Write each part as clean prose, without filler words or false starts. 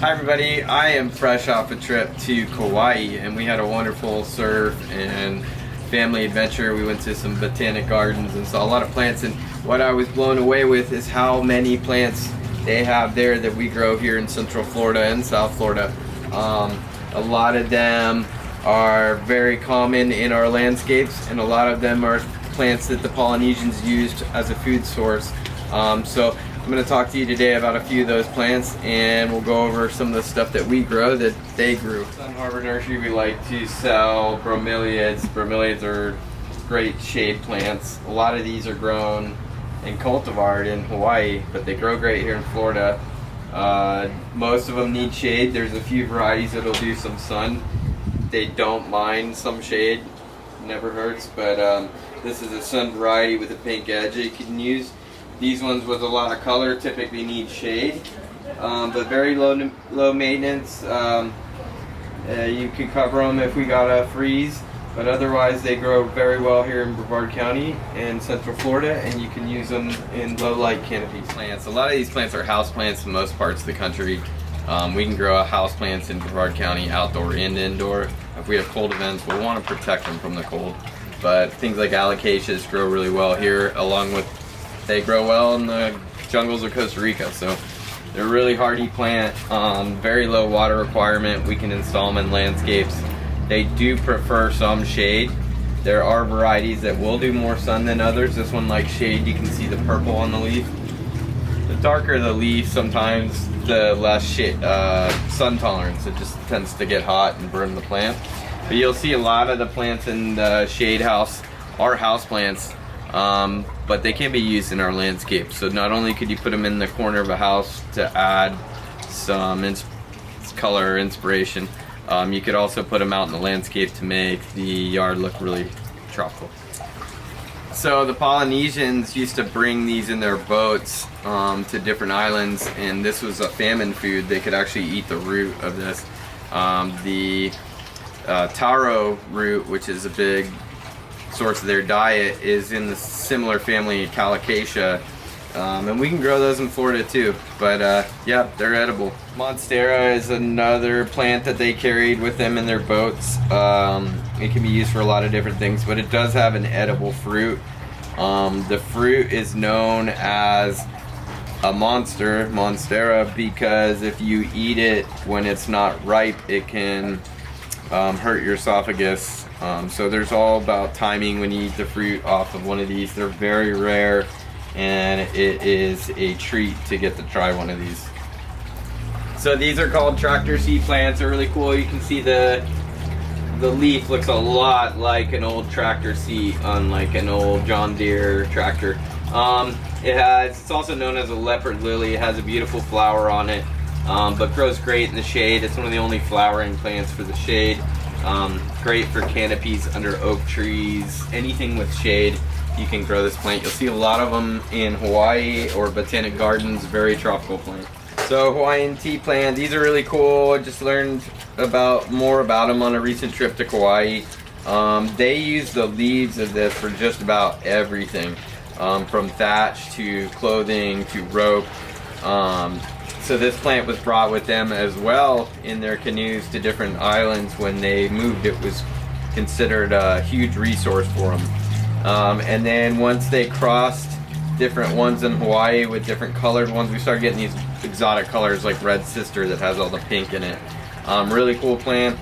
Hi everybody, I am fresh off a trip to Kauai and we had a wonderful surf and family adventure. We went to some botanic gardens and saw a lot of plants, and what I was blown away with is how many plants they have there that we grow here in Central Florida and South Florida. A lot of them are very common in our landscapes, and a lot of them are plants that the Polynesians used as a food source. So I'm going to talk to you today about a few of those plants, and we'll go over some of the stuff that we grow that they grew. Sun Harbor Nursery, we like to sell bromeliads. Bromeliads are great shade plants. A lot of these are grown and cultivated in Hawaii, but they grow great here in Florida. Most of them need shade. There's a few varieties that'll do some sun. They don't mind some shade, never hurts, but this is a sun variety with a pink edge that you can use. These ones with a lot of color typically need shade, but very low maintenance. You could cover them if we got a freeze, but otherwise they grow very well here in Brevard County and Central Florida, and you can use them in low light canopy plants. A lot of these plants are house plants in most parts of the country. We can grow house plants in Brevard County outdoor and indoor. If we have cold events, we'll want to protect them from the cold. But things like alocasias grow really well here, along with they grow well in the jungles of Costa Rica. So they're a really hardy plant, very low water requirement. We can install them in landscapes. They do prefer some shade. There are varieties that will do more sun than others. This one likes shade. You can see the purple on the leaf. The darker the leaf, sometimes the less sun tolerance. It just tends to get hot and burn the plant. But you'll see a lot of the plants in the shade house are house plants, but they can be used in our landscape. So not only could you put them in the corner of a house to add some color or inspiration, you could also put them out in the landscape to make the yard look really tropical. So the Polynesians used to bring these in their boats to different islands, and this was a famine food. They could actually eat the root of this. The taro root, which is a big source of their diet, is in the similar family Calocasia, and we can grow those in Florida too, but yeah, they're edible. Monstera is another plant that they carried with them in their boats. It can be used for a lot of different things, but it does have an edible fruit. The fruit is known as a Monstera, because if you eat it when it's not ripe, it can hurt your esophagus. So there's all about timing when you eat the fruit off of one of these. They're very rare, and it is a treat to get to try one of these. So these are called tractor seat plants. They're really cool. You can see the leaf looks a lot like an old tractor seat on like an old John Deere tractor. It's also known as a leopard lily. It has a beautiful flower on it, but grows great in the shade. It's one of the only flowering plants for the shade. Great for canopies under oak trees, anything with shade. You can grow this plant. You'll see a lot of them in Hawaii or botanic gardens, very tropical plant. So Hawaiian tea plant, these are really cool. I just learned more about them on a recent trip to Kauai. They use the leaves of this for just about everything, from thatch to clothing to rope. So this plant was brought with them as well in their canoes to different islands. When they moved, it was considered a huge resource for them. And then once they crossed different ones in Hawaii with different colored ones, we started getting these exotic colors like Red Sister that has all the pink in it. Really cool plant,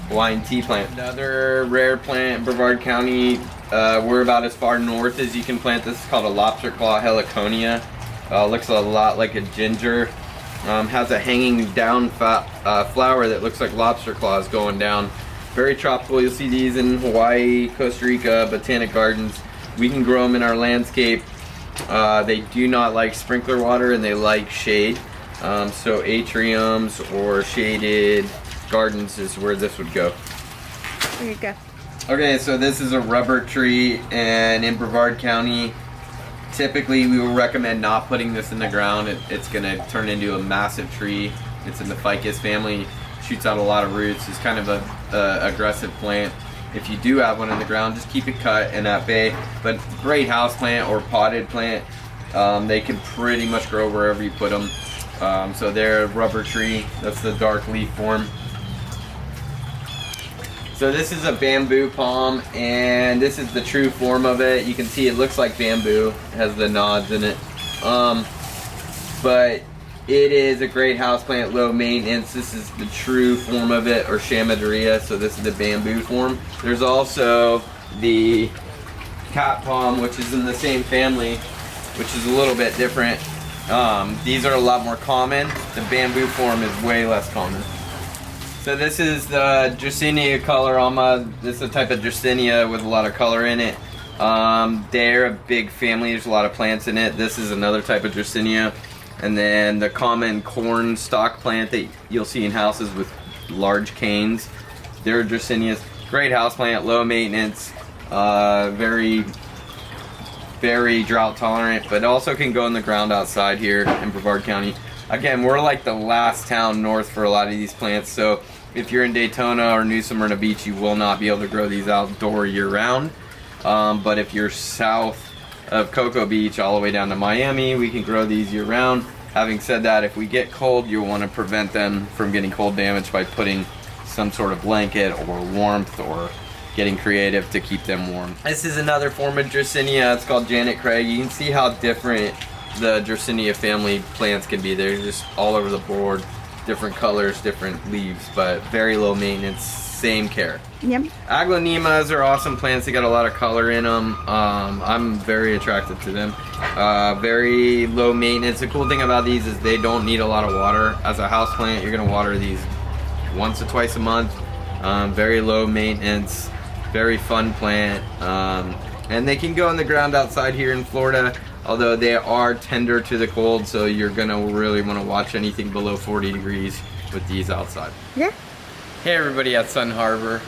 Hawaiian tea plant. Another rare plant in Brevard County, we're about as far north as you can plant this. It's called a lobster claw heliconia. Looks a lot like a ginger. Has a hanging down flower that looks like lobster claws going down. Very tropical. You'll see these in Hawaii, Costa Rica, botanic gardens. We can grow them in our landscape. They do not like sprinkler water, and they like shade. So atriums or shaded gardens is where this would go. There you go. Okay, so this is a rubber tree, and in Brevard County, typically we will recommend not putting this in the ground. It's going to turn into a massive tree. It's in the ficus family, shoots out a lot of roots. It's kind of a aggressive plant. If you do have one in the ground, just keep it cut and at bay. But great house plant or potted plant, they can pretty much grow wherever you put them. So they're a rubber tree. That's the dark leaf form. So this is a bamboo palm, and this is the true form of it. You can see it looks like bamboo. It has the nods in it. But it is a great houseplant, low maintenance. This is the true form of it, or chamaedorea. So this is the bamboo form. There's also the cat palm, which is in the same family, which is a little bit different. These are a lot more common. The bamboo form is way less common. So this is the Dracaena colorama. This is a type of Dracaena with a lot of color in it. They're a big family. There's a lot of plants in it. This is another type of Dracaena. And then the common corn stalk plant that you'll see in houses with large canes. They're Dracaenas. Great house plant, low maintenance, very drought tolerant, but also can go in the ground outside here in Brevard County. Again, we're like the last town north for a lot of these plants, so if you're in Daytona or New Smyrna Beach, you will not be able to grow these outdoor year-round. But if you're south of Cocoa Beach all the way down to Miami, we can grow these year-round. Having said that, if we get cold, you'll want to prevent them from getting cold damage by putting some sort of blanket or warmth or getting creative to keep them warm. This is another form of Dracaena. It's called Janet Craig. You can see how different the Dracaena family plants can be. They're just all over the board, different colors, different leaves, but very low maintenance, same care. Yep. Aglaonemas are awesome plants. They got a lot of color in them. I'm very attracted to them. Very low maintenance. The cool thing about these is they don't need a lot of water. As a house plant, you're gonna water these once or twice a month. Very low maintenance, very fun plant. And they can go in the ground outside here in Florida, although they are tender to the cold, so you're gonna really wanna watch anything below 40 degrees with these outside. Yeah. Hey everybody at Sun Harbor.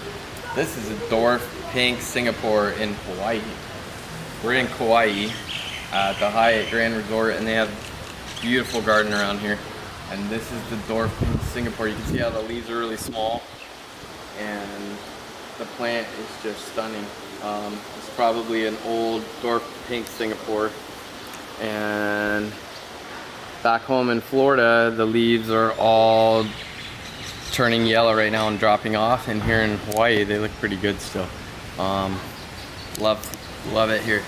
This is a dwarf pink Singapore in Hawaii. We're in Kauai at the Hyatt Grand Resort, and they have a beautiful garden around here. And this is the dwarf pink Singapore. You can see how the leaves are really small, and the plant is just stunning. It's probably an old dwarf pink Singapore. And back home in Florida, the leaves are all turning yellow right now and dropping off, and here in Hawaii they look pretty good still. Love it here.